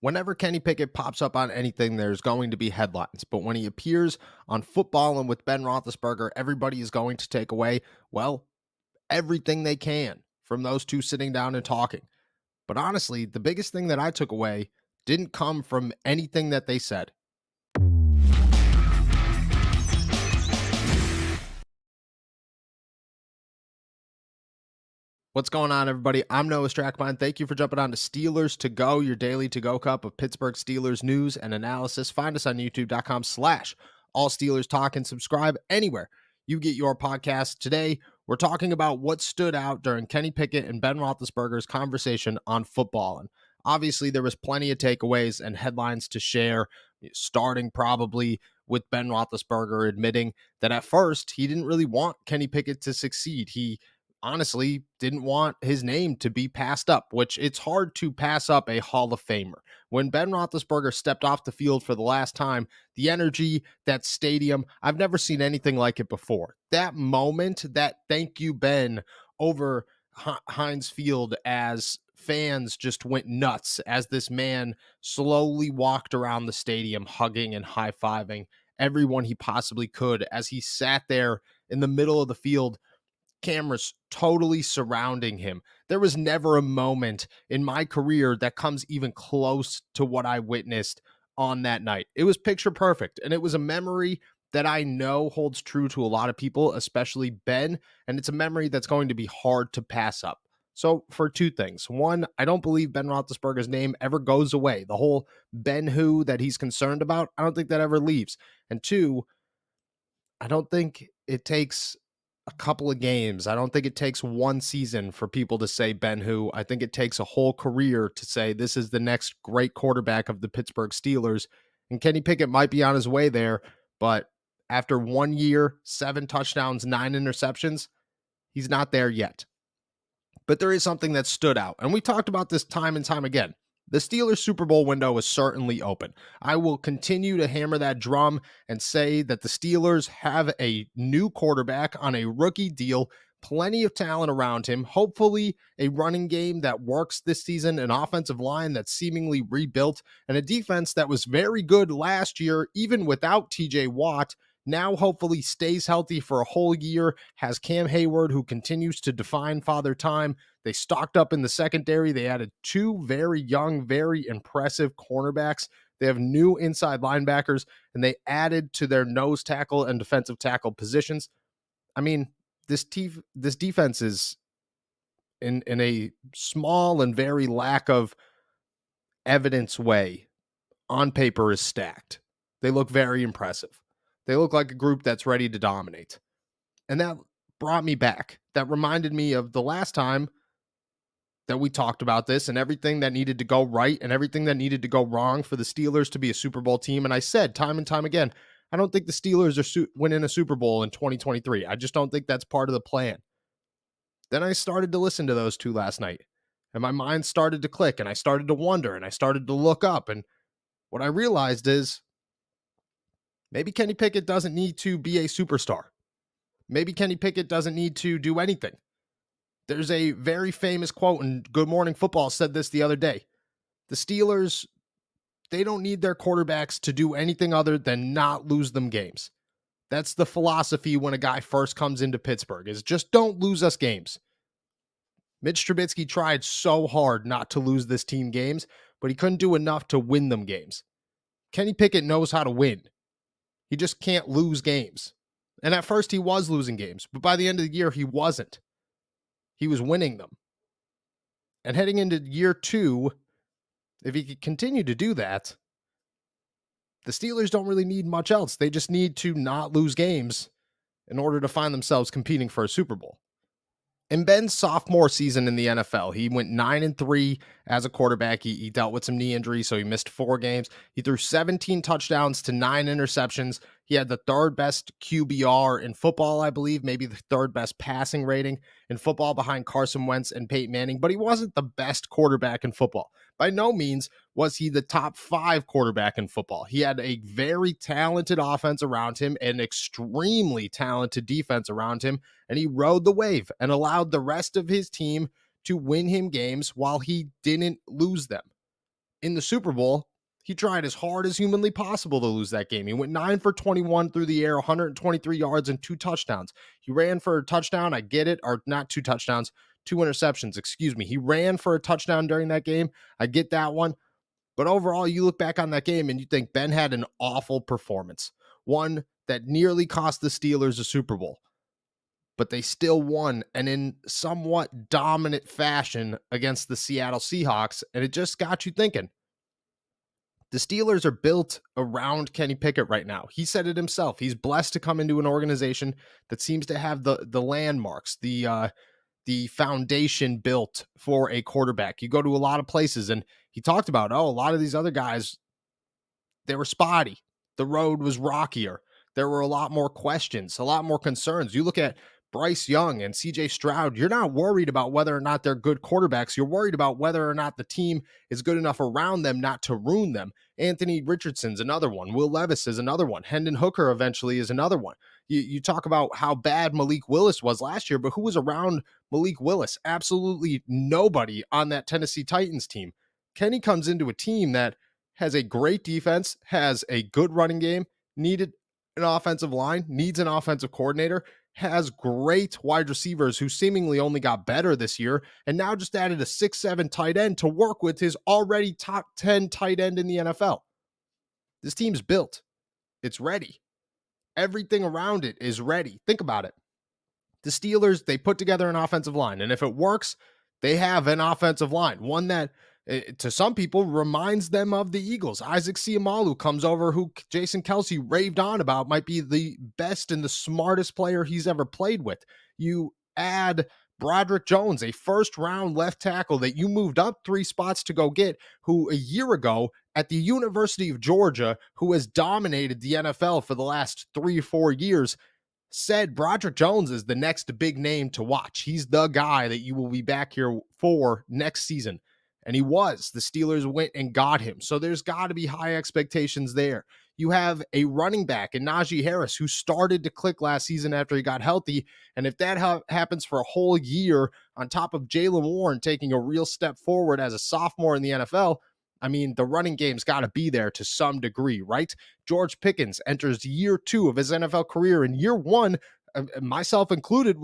Whenever Kenny Pickett pops up on anything, there's going to be headlines. But when he appears on Football and with Ben Roethlisberger, everybody is going to take away, well, everything they can from those two sitting down and talking. But honestly, the biggest thing that I took away didn't come from anything that they said. What's going on, everybody? I'm Noah Strackmine. Thank you for jumping on to Steelers to Go, your daily to-go cup of Pittsburgh Steelers news and analysis. Find us on youtube.com/All Steelers Talk and subscribe anywhere you get your podcast. Today, we're talking about what stood out during Kenny Pickett and Ben Roethlisberger's conversation on Football. And obviously, there was plenty of takeaways and headlines to share, starting probably with Ben Roethlisberger admitting that at first he didn't really want Kenny Pickett to succeed. He honestly didn't want his name to be passed up, which it's hard to pass up a Hall of Famer. When Ben Roethlisberger stepped off the field for the last time, the energy, that stadium, I've never seen anything like it before. That moment, that thank you, Ben, over Heinz Field as fans just went nuts as this man slowly walked around the stadium, hugging and high-fiving everyone he possibly could as he sat there in the middle of the field, cameras totally surrounding him. There was never a moment in my career that comes even close to what I witnessed on that night. It was picture perfect, and it was a memory that I know holds true to a lot of people, especially Ben, and it's a memory that's going to be hard to pass up. So for two things. One, I don't believe Ben Roethlisberger's name ever goes away. The whole Ben Who that he's concerned about, I don't think that ever leaves. And two, I don't think it takes a couple of games. I don't think it takes one season for people to say Ben Who. I think it takes a whole career to say this is the next great quarterback of the Pittsburgh Steelers. And Kenny Pickett might be on his way there, but after 1 year, 7 touchdowns, 9 interceptions, he's not there yet. But there is something that stood out, and we talked about this time and time again. The Steelers Super Bowl window is certainly open. I will continue to hammer that drum and say that the Steelers have a new quarterback on a rookie deal, plenty of talent around him, hopefully a running game that works this season, an offensive line that's seemingly rebuilt, and a defense that was very good last year, even without TJ Watt. Now hopefully stays healthy for a whole year, has Cam Hayward, who continues to define Father Time. They stocked up in the secondary. They added 2 very young, very impressive cornerbacks. They have new inside linebackers, and they added to their nose tackle and defensive tackle positions. I mean, this defense is in a small and very lack of evidence way on paper is stacked. They look very impressive. They look like a group that's ready to dominate. And that brought me back. That reminded me of the last time that we talked about this and everything that needed to go right and everything that needed to go wrong for the Steelers to be a Super Bowl team. And I said time and time again, I don't think the Steelers are winning a Super Bowl in 2023. I just don't think that's part of the plan. Then I started to listen to those two last night, and my mind started to click, and I started to wonder, and I started to look up. And what I realized is maybe Kenny Pickett doesn't need to be a superstar. Maybe Kenny Pickett doesn't need to do anything. There's a very famous quote, and Good Morning Football said this the other day. The Steelers, they don't need their quarterbacks to do anything other than not lose them games. That's the philosophy when a guy first comes into Pittsburgh, is just don't lose us games. Mitch Trubisky tried so hard not to lose this team games, but he couldn't do enough to win them games. Kenny Pickett knows how to win. He just can't lose games. And at first he was losing games, but by the end of the year, he wasn't. He was winning them. And heading into year 2, if he could continue to do that, the Steelers don't really need much else. They just need to not lose games in order to find themselves competing for a Super Bowl. In Ben's sophomore season in the NFL, he went 9-3 as a quarterback. He dealt with some knee injuries, so he missed 4 games. He threw 17 touchdowns to 9 interceptions. He had the 3rd best QBR in football, I believe, maybe the 3rd best passing rating in football behind Carson Wentz and Peyton Manning, but he wasn't the best quarterback in football. By no means was he the top 5 quarterback in football. He had a very talented offense around him, an extremely talented defense around him, and he rode the wave and allowed the rest of his team to win him games while he didn't lose them. In the Super Bowl, he tried as hard as humanly possible to lose that game. He went 9 for 21 through the air, 123 yards and 2 touchdowns. He ran for a touchdown. I get it. Or not 2 touchdowns, 2 interceptions. Excuse me. He ran for a touchdown during that game. I get that one. But overall, you look back on that game and you think Ben had an awful performance, one that nearly cost the Steelers a Super Bowl. But they still won, and in somewhat dominant fashion against the Seattle Seahawks. And it just got you thinking. The Steelers are built around Kenny Pickett right now. He said it himself. He's blessed to come into an organization that seems to have the landmarks, the foundation built for a quarterback. You go to a lot of places, and he talked about, a lot of these other guys, they were spotty. The road was rockier. There were a lot more questions, a lot more concerns. You look at Bryce Young and CJ Stroud, you're not worried about whether or not they're good quarterbacks. You're worried about whether or not the team is good enough around them not to ruin them. Anthony Richardson's another one. Will Levis is another one. Hendon Hooker eventually is another one. You talk about how bad Malik Willis was last year, but who was around Malik Willis? Absolutely nobody on that Tennessee Titans team. Kenny comes into a team that has a great defense, has a good running game, needed an offensive line, needs an offensive coordinator, has great wide receivers who seemingly only got better this year, and now just added a 6'7" tight end to work with his already top 10 tight end in the NFL. This team's built. It's ready. Everything around it is ready. Think about it. The Steelers, they put together an offensive line, and if it works, they have an offensive line, one that to some people reminds them of the Eagles. Isaac Seumalo comes over, who Jason Kelce raved on about, might be the best and the smartest player he's ever played with. You add Broderick Jones, a first-round left tackle that you moved up 3 spots to go get, who a year ago at the University of Georgia, who has dominated the NFL for the last 3 or 4 years, said Broderick Jones is the next big name to watch. He's the guy that you will be back here for next season. And he was. The Steelers went and got him. So there's got to be high expectations there. You have a running back in Najee Harris who started to click last season after he got healthy. And if that happens for a whole year on top of Jaylen Warren taking a real step forward as a sophomore in the NFL, I mean, the running game's got to be there to some degree, right? George Pickens enters year 2 of his NFL career. In year 1, myself included,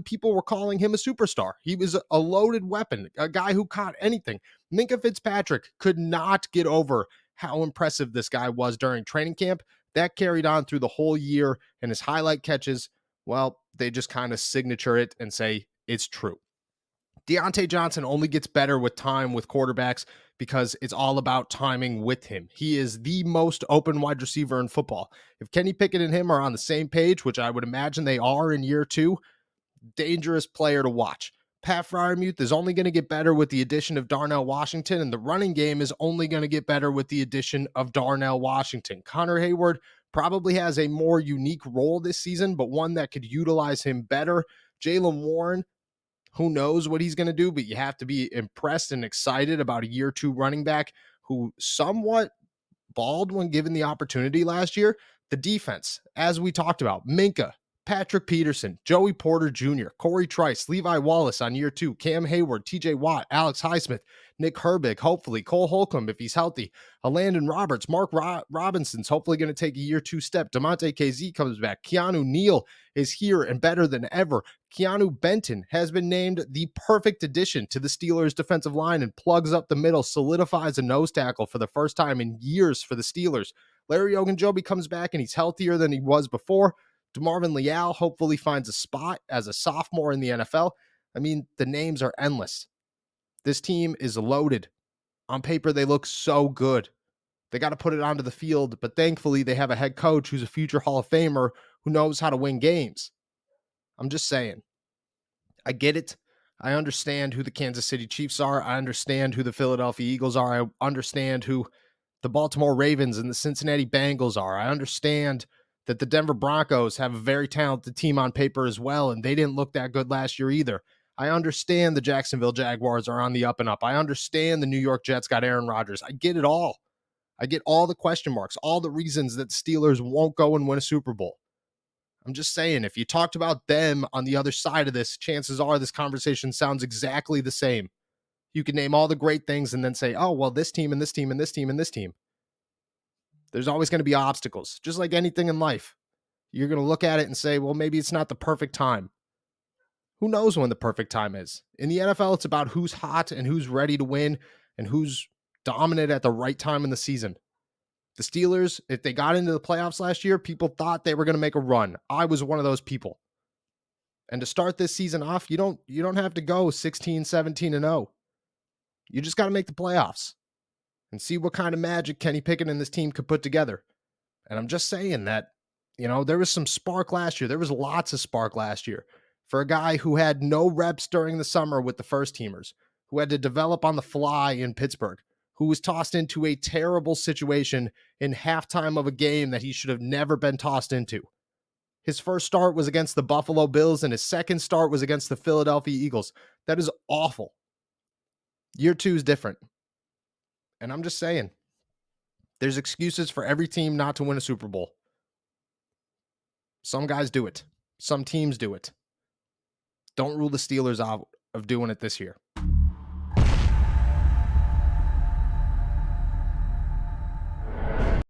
people were calling him a superstar. He was a loaded weapon, a guy who caught anything. Minkah Fitzpatrick could not get over how impressive this guy was during training camp. That carried on through the whole year, and his highlight catches, well, they just kind of signature it and say it's true. Deontay Johnson only gets better with time with quarterbacks because it's all about timing with him. He is the most open wide receiver in football. If Kenny Pickett and him are on the same page, which I would imagine they are in year 2, dangerous player to watch. Pat Freiermuth is only going to get better with the addition of Darnell Washington, and the running game is only going to get better with the addition of Darnell Washington. Connor Hayward probably has a more unique role this season, but one that could utilize him better. Jaylen Warren, who knows what he's going to do, but you have to be impressed and excited about a year 2 running back who somewhat balled when given the opportunity last year. The defense, as we talked about, Minkah, Patrick Peterson, Joey Porter Jr., Corey Trice, Levi Wallace on year 2, Cam Hayward, TJ Watt, Alex Highsmith, Nick Herbig, hopefully, Cole Holcomb if he's healthy, Landon Roberts, Mark Robinson's hopefully going to take a year 2 step. DeMonte KZ comes back. Keanu Neal is here and better than ever. Keanu Benton has been named the perfect addition to the Steelers' defensive line and plugs up the middle, solidifies a nose tackle for the first time in years for the Steelers. Larry Ogunjobi comes back and he's healthier than he was before. DeMarvin Leal hopefully finds a spot as a sophomore in the NFL. I mean, the names are endless. This team is loaded. On paper, they look so good. They got to put it onto the field, but thankfully they have a head coach who's a future Hall of Famer who knows how to win games. I'm just saying. I get it. I understand who the Kansas City Chiefs are. I understand who the Philadelphia Eagles are. I understand who the Baltimore Ravens and the Cincinnati Bengals are. I understand that the Denver Broncos have a very talented team on paper as well, and they didn't look that good last year either. I understand the Jacksonville Jaguars are on the up and up. I understand the New York Jets got Aaron Rodgers. I get it all. I get all the question marks, all the reasons that the Steelers won't go and win a Super Bowl. I'm just saying, if you talked about them on the other side of this, chances are this conversation sounds exactly the same. You can name all the great things and then say, oh, well, this team and this team and this team and this team. There's always going to be obstacles, just like anything in life. You're going to look at it and say, well, maybe it's not the perfect time. Who knows when the perfect time is? In the NFL, it's about who's hot and who's ready to win and who's dominant at the right time in the season. The Steelers, if they got into the playoffs last year, people thought they were going to make a run. I was one of those people. And to start this season off, you don't have to go 16, 17 and 0. You just got to make the playoffs and see what kind of magic Kenny Pickett and this team could put together. And I'm just saying that, there was some spark last year. There was lots of spark last year for a guy who had no reps during the summer with the first teamers, who had to develop on the fly in Pittsburgh, who was tossed into a terrible situation in halftime of a game that he should have never been tossed into. His first start was against the Buffalo Bills, and his second start was against the Philadelphia Eagles. That is awful. Year 2 is different. And I'm just saying, there's excuses for every team not to win a Super Bowl. Some guys do it. Some teams do it. Don't rule the Steelers out of doing it this year.